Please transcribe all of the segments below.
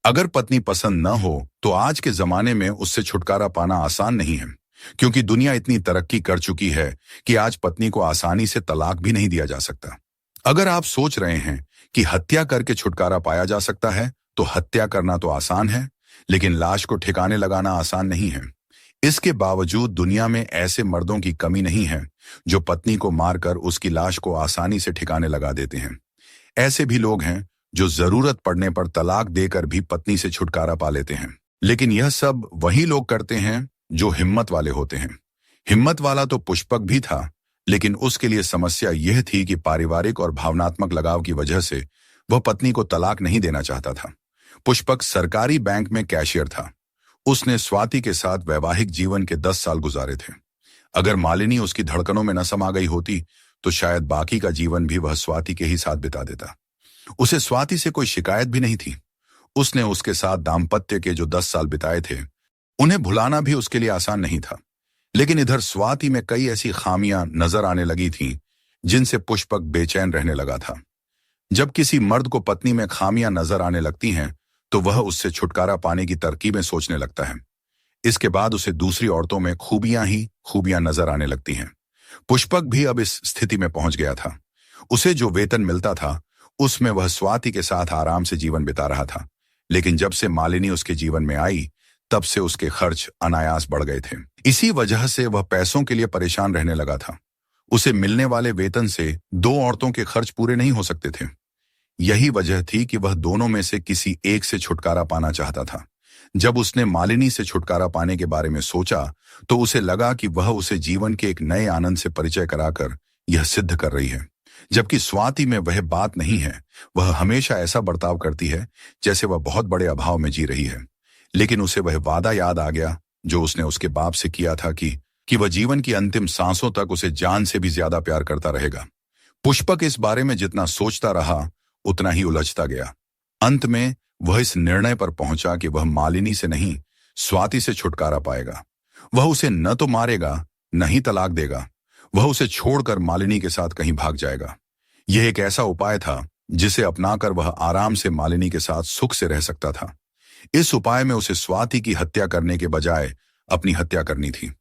अगर पत्नी पसंद न हो तो आज के जमाने में उससे छुटकारा पाना आसान नहीं है, क्योंकि दुनिया इतनी तरक्की कर चुकी है कि आज पत्नी को आसानी से तलाक भी नहीं दिया जा सकता। अगर आप सोच रहे हैं कि हत्या करके छुटकारा पाया जा सकता है, तो हत्या करना तो आसान है, लेकिन लाश को ठिकाने लगाना आसान नहीं है। इसके बावजूद दुनिया में ऐसे मर्दों की कमी नहीं है जो पत्नी को मारकर उसकी लाश को आसानी से ठिकाने लगा देते हैं। ऐसे भी लोग हैं जो जरूरत पड़ने पर तलाक देकर भी पत्नी से छुटकारा पा लेते हैं। लेकिन यह सब वही लोग करते हैं जो हिम्मत वाले होते हैं। हिम्मत वाला तो पुष्पक भी था, लेकिन उसके लिए समस्या यह थी कि पारिवारिक और भावनात्मक लगाव की वजह से वह पत्नी को तलाक नहीं देना चाहता था। पुष्पक सरकारी बैंक में कैशियर था। उसने स्वाति के साथ वैवाहिक जीवन के 10 साल गुजारे थे। अगर मालिनी उसकी धड़कनों में न समा गई होती तो शायद बाकी का जीवन भी वह स्वाति के ही साथ बिता देता। उसे स्वाति से कोई शिकायत भी नहीं थी। उसने उसके साथ दाम्पत्य के जो 10 साल बिताए थे, उन्हें भुलाना भी उसके लिए आसान नहीं था। लेकिन इधर स्वाति में कई ऐसी खामियां नजर आने लगी थीं, जिनसे पुष्पक बेचैन रहने लगा था। जब किसी मर्द को पत्नी में खामियां नजर आने लगती हैं, तो वह उससे छुटकारा पाने की तरकीबें सोचने लगता है। इसके बाद उसे दूसरी औरतों में खूबियां ही खूबियां नजर आने लगती हैं। पुष्पक भी अब इस स्थिति में पहुंच गया था। उसे जो वेतन मिलता था, उसमें वह स्वाति के साथ आराम से जीवन बिता रहा था। लेकिन जब से मालिनी उसके जीवन में आई, तब से उसके खर्च अनायास बढ़ गए थे। इसी वजह से वह पैसों के लिए परेशान रहने लगा था। उसे मिलने वाले वेतन से 2 औरतों के खर्च पूरे नहीं हो सकते थे। यही वजह थी कि वह दोनों में से किसी एक से छुटकारा पाना चाहता था। जब उसने मालिनी से छुटकारा पाने के बारे में सोचा, तो उसे लगा कि वह उसे जीवन के एक नए आनंद से परिचय कराकर यह सिद्ध कर रही है, जबकि स्वाति में वह बात नहीं है। वह हमेशा ऐसा बर्ताव करती है जैसे वह बहुत बड़े अभाव में जी रही है। लेकिन उसे वह वादा याद आ गया जो उसने उसके बाप से किया था कि वह जीवन की अंतिम सांसों तक उसे जान से भी ज्यादा प्यार करता रहेगा। पुष्पक इस बारे में जितना सोचता रहा, उतना ही उलझता गया। अंत में वह इस निर्णय पर पहुंचा कि वह मालिनी से नहीं, स्वाति से छुटकारा पाएगा। वह उसे न तो मारेगा, न ही तलाक देगा। वह उसे छोड़कर मालिनी के साथ कहीं भाग जाएगा। यह एक ऐसा उपाय था जिसे अपनाकर वह आराम से मालिनी के साथ सुख से रह सकता था। इस उपाय में उसे स्वाति की हत्या करने के बजाय अपनी हत्या करनी थी।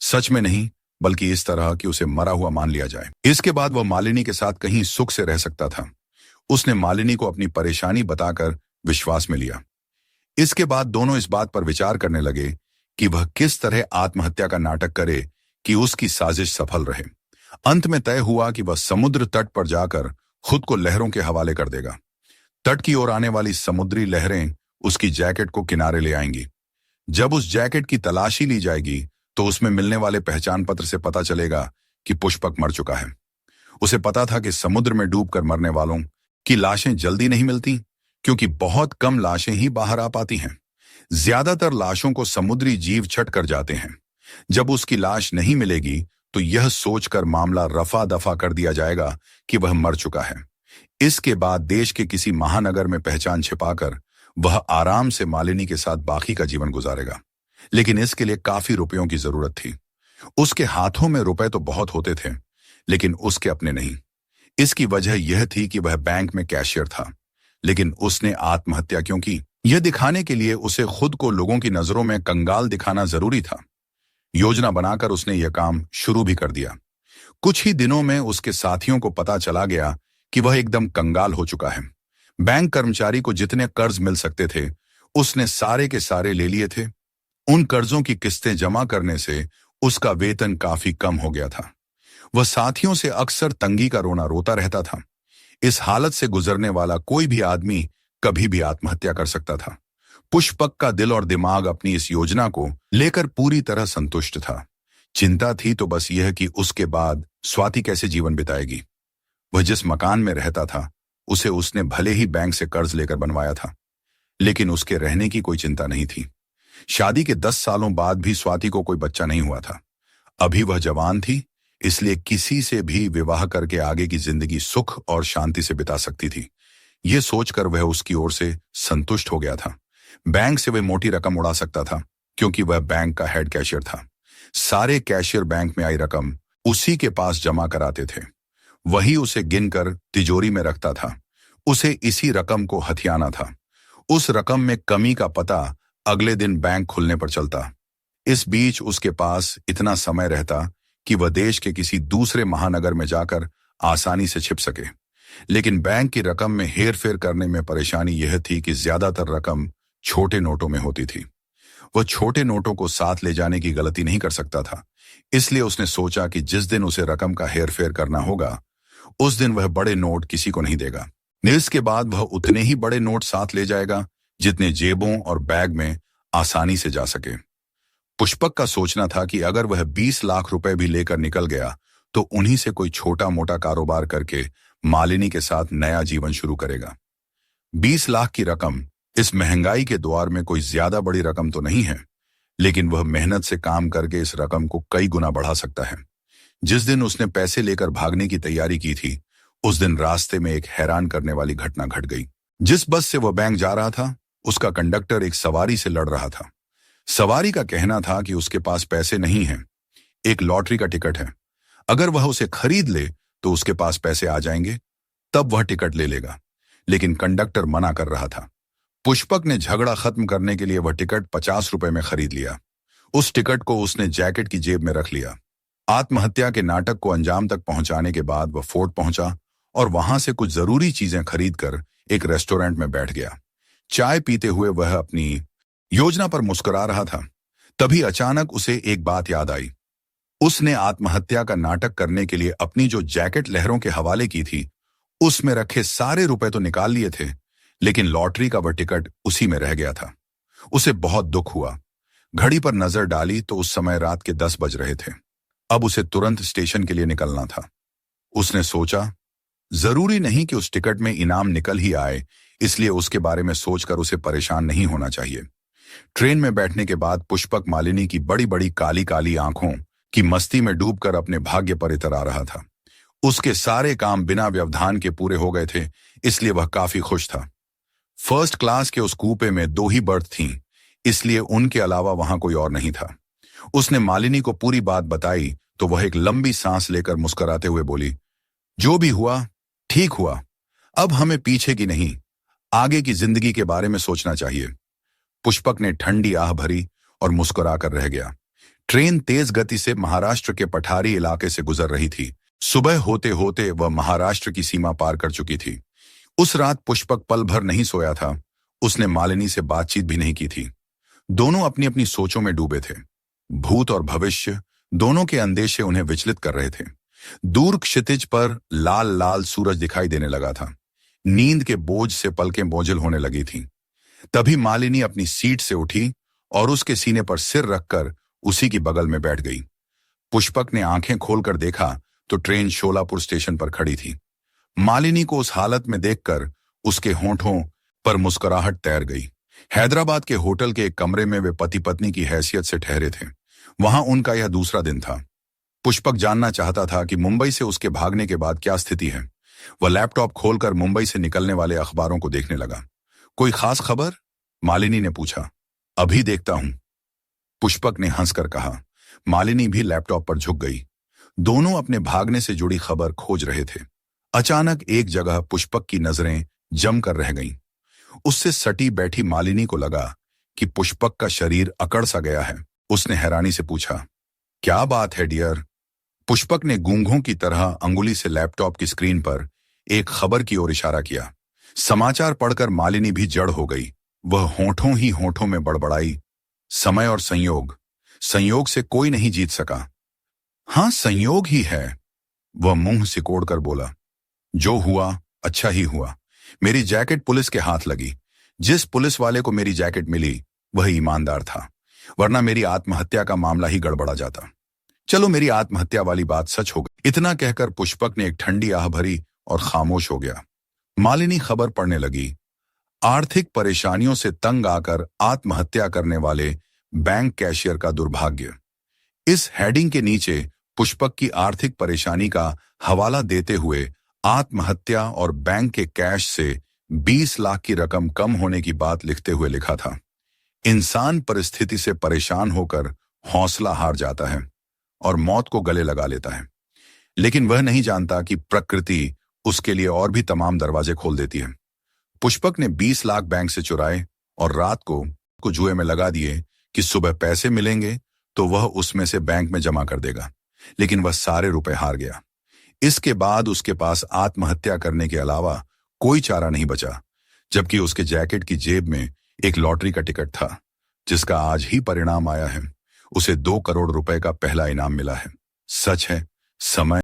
सच में नहीं, बल्कि इस तरह कि उसे मरा हुआ मान लिया जाए। इसके बाद वह मालिनी के साथ कहीं सुख से रह सकता था। उसने मालिनी को अपनी परेशानी बताकर विश्वास में लिया। इसके बाद दोनों इस बात पर विचार करने लगे कि वह किस तरह आत्महत्या का नाटक करे कि उसकी साजिश सफल रहे। अंत में तय हुआ कि वह समुद्र तट पर जाकर खुद को लहरों के हवाले कर देगा। तट की ओर आने वाली समुद्री लहरें उसकी जैकेट को किनारे ले आएंगी। जब उस जैकेट की तलाशी ली जाएगी, तो उसमें मिलने वाले पहचान पत्र से पता चलेगा कि पुष्पक मर चुका है। उसे पता था कि समुद्र में डूबकर मरने वालों की लाशें जल्दी नहीं मिलती, क्योंकि बहुत कम लाशें ही बाहर आ पाती हैं। ज्यादातर लाशों को समुद्री जीव छट कर जाते हैं। जब उसकी लाश नहीं मिलेगी, तो यह सोचकर मामला रफा दफा कर दिया जाएगा कि वह मर चुका है। इसके बाद देश के किसी महानगर में पहचान छिपाकर वह आराम से मालिनी के साथ बाकी का जीवन गुजारेगा। लेकिन इसके लिए काफी रुपयों की जरूरत थी। उसके हाथों में रुपए तो बहुत होते थे, लेकिन उसके अपने नहीं। इसकी वजह यह थी कि वह बैंक में कैशियर था। लेकिन उसने आत्महत्या क्यों की? यह दिखाने के लिए उसे खुद को लोगों की नजरों में कंगाल दिखाना जरूरी था। योजना बनाकर उसने यह काम शुरू भी कर दिया। कुछ ही दिनों में उसके साथियों को पता चला गया कि वह एकदम कंगाल हो चुका है। बैंक कर्मचारी को जितने कर्ज मिल सकते थे, उसने सारे के सारे ले लिए थे। उन कर्जों की किस्तें जमा करने से उसका वेतन काफी कम हो गया था। वह साथियों से अक्सर तंगी का रोना रोता रहता था। इस हालत से गुजरने वाला कोई भी आदमी कभी भी आत्महत्या कर सकता था। पुष्पक का दिल और दिमाग अपनी इस योजना को लेकर पूरी तरह संतुष्ट था। चिंता थी तो बस यह कि उसके बाद स्वाति कैसे जीवन बिताएगी। वह जिस मकान में रहता था, उसे उसने भले ही बैंक से कर्ज लेकर बनवाया था, लेकिन उसके रहने की कोई चिंता नहीं थी। शादी के 10 सालों बाद भी स्वाति को कोई बच्चा नहीं हुआ था। अभी वह जवान थी, इसलिए किसी से भी विवाह करके आगे की जिंदगी सुख और शांति से बिता सकती थी। यह सोचकर वह उसकी ओर से संतुष्ट हो गया था। बैंक से वह मोटी रकम उड़ा सकता था, क्योंकि वह बैंक का हेड कैशियर था। सारे कैशियर बैंक में आई रकम उसी के पास जमा कराते थे। वही उसे गिनकर तिजोरी में रखता था। उसे इसी रकम को हथियाना था। उस रकम में कमी का पता अगले दिन बैंक खुलने पर चलता। इस बीच उसके पास इतना समय रहता कि वह देश के किसी दूसरे महानगर में जाकर आसानी से छिप सके। लेकिन बैंक की रकम में हेरफेर करने में परेशानी यह थी कि ज्यादातर रकम छोटे नोटों में होती थी। वह छोटे नोटों को साथ ले जाने की गलती नहीं कर सकता था, इसलिए उसने सोचा कि जिस दिन उसे रकम का हेरफेर करना होगा उस दिन वह बड़े नोट किसी को नहीं देगा। इसके बाद वह उतने ही बड़े नोट साथ ले जाएगा जितने जेबों और बैग में आसानी से जा सके। पुष्पक का सोचना था कि अगर वह 20 लाख रुपए भी लेकर निकल गया तो उन्हीं से कोई छोटा मोटा कारोबार करके मालिनी के साथ नया जीवन शुरू करेगा। 20 लाख की रकम इस महंगाई के दौर में कोई ज्यादा बड़ी रकम तो नहीं है, लेकिन वह मेहनत से काम करके इस रकम को कई गुना बढ़ा सकता है। जिस दिन उसने पैसे लेकर भागने की तैयारी की थी उस दिन रास्ते में एक हैरान करने वाली घटना घट गई। जिस बस से वह बैंक जा रहा था उसका कंडक्टर एक सवारी से लड़ रहा था। सवारी का कहना था कि उसके पास पैसे नहीं हैं, एक लॉटरी का टिकट है, अगर वह उसे खरीद ले तो उसके पास पैसे आ जाएंगे, तब वह टिकट ले लेगा। लेकिन कंडक्टर मना कर रहा था। पुष्पक ने झगड़ा खत्म करने के लिए वह टिकट 50 रुपए में खरीद लिया। उस टिकट को उसने जैकेट की जेब में रख लिया। आत्महत्या के नाटक को अंजाम तक पहुंचाने के बाद वह फोर्ट पहुंचा और वहां से कुछ जरूरी चीजें खरीदकर एक रेस्टोरेंट में बैठ गया। चाय पीते हुए वह अपनी योजना पर मुस्कुरा रहा था। तभी अचानक उसे एक बात याद आई। उसने आत्महत्या का नाटक करने के लिए अपनी जो जैकेट लहरों के हवाले की थी उसमें रखे सारे रुपए तो निकाल लिए थे, लेकिन लॉटरी का वह टिकट उसी में रह गया था। उसे बहुत दुख हुआ। घड़ी पर नजर डाली तो उस समय रात के 10 बज रहे थे। अब उसे तुरंत स्टेशन के लिए निकलना था। उसने सोचा जरूरी नहीं कि उस टिकट में इनाम निकल ही आए, इसलिए उसके बारे में सोचकर उसे परेशान नहीं होना चाहिए। ट्रेन में बैठने के बाद पुष्पक मालिनी की बड़ी बड़ी काली काली आंखों की मस्ती में डूबकर अपने भाग्य पर इतरा रहा था। उसके सारे काम बिना व्यवधान के पूरे हो गए थे, इसलिए वह काफी खुश था। फर्स्ट क्लास के उस कूपे में 2 ही बर्थ थीं, इसलिए उनके अलावा वहां कोई और नहीं था। उसने मालिनी को पूरी बात बताई तो वह एक लंबी सांस लेकर मुस्कुराते हुए बोली, जो भी हुआ ठीक हुआ, अब हमें पीछे की नहीं आगे की जिंदगी के बारे में सोचना चाहिए। पुष्पक ने ठंडी आह भरी और मुस्कुराकर रह गया। ट्रेन तेज गति से महाराष्ट्र के पठारी इलाके से गुजर रही थी। सुबह होते होते वह महाराष्ट्र की सीमा पार कर चुकी थी। उस रात पुष्पक पल भर नहीं सोया था। उसने मालिनी से बातचीत भी नहीं की थी। दोनों अपनी अपनी सोचों में डूबे थे। भूत और भविष्य दोनों के अंदेशे उन्हें विचलित कर रहे थे। दूर क्षितिज पर लाल लाल सूरज दिखाई देने लगा था। नींद के बोझ से पलकें बोझिल होने लगी थीं। तभी मालिनी अपनी सीट से उठी और उसके सीने पर सिर रखकर उसी की बगल में बैठ गई। पुष्पक ने आंखें खोलकर देखा तो ट्रेन शोलापुर स्टेशन पर खड़ी थी। मालिनी को उस हालत में देखकर उसके होंठों पर मुस्कुराहट तैर गई। हैदराबाद के होटल के एक कमरे में वे पति पत्नी की हैसियत से ठहरे थे। वहां उनका यह दूसरा दिन था। पुष्पक जानना चाहता था कि मुंबई से उसके भागने के बाद क्या स्थिति है। वह लैपटॉप खोलकर मुंबई से निकलने वाले अखबारों को देखने लगा। कोई खास खबर? मालिनी ने पूछा। अभी देखता हूं, पुष्पक ने हंसकर कहा। मालिनी भी लैपटॉप पर झुक गई। दोनों अपने भागने से जुड़ी खबर खोज रहे थे। अचानक एक जगह पुष्पक की नजरें जमकर रह गईं। उससे सटी बैठी मालिनी को लगा कि पुष्पक का शरीर अकड़ सा गया है। उसने हैरानी से पूछा, क्या बात है डियर? पुष्पक ने गूंगों की तरह अंगुली से लैपटॉप की स्क्रीन पर एक खबर की ओर इशारा किया। समाचार पढ़कर मालिनी भी जड़ हो गई। वह होंठों ही होंठों में बड़बड़ाई, समय और संयोग, संयोग से कोई नहीं जीत सका। हां, संयोग ही है, वह मुंह सिकोड़कर बोला। जो हुआ अच्छा ही हुआ। मेरी जैकेट पुलिस के हाथ लगी। जिस पुलिस वाले को मेरी जैकेट मिली वह ईमानदार था, वरना मेरी आत्महत्या का मामला ही गड़बड़ा जाता। चलो, मेरी आत्महत्या वाली बात सच हो गई। इतना कहकर पुष्पक ने एक ठंडी आह भरी और खामोश हो गया। मालिनी खबर पढ़ने लगी। आर्थिक परेशानियों से तंग आकर आत्महत्या करने वाले बैंक कैशियर का दुर्भाग्य। इस हेडिंग के नीचे पुष्पक की आर्थिक परेशानी का हवाला देते हुए आत्महत्या और बैंक के कैश से 20 लाख की रकम कम होने की बात लिखते हुए लिखा था। इंसान परिस्थिति से परेशान होकर हौसला हार जाता है और मौत को गले लगा लेता है, लेकिन वह नहीं जानता कि प्रकृति उसके लिए और भी तमाम दरवाजे खोल देती है। पुष्पक ने 20 लाख बैंक से चुराए और रात को जुए में लगा दिए कि सुबह पैसे मिलेंगे तो वह उसमें से बैंक में जमा कर देगा। लेकिन वह सारे रुपए हार गया। इसके बाद उसके पास आत्महत्या करने के अलावा कोई चारा नहीं बचा, जबकि उसके जैकेट की जेब में एक लॉटरी का टिकट था, जिसका आज ही परिणाम आया है। उसे 2 करोड़ रुपए का पहला इनाम मिला है। सच है, समय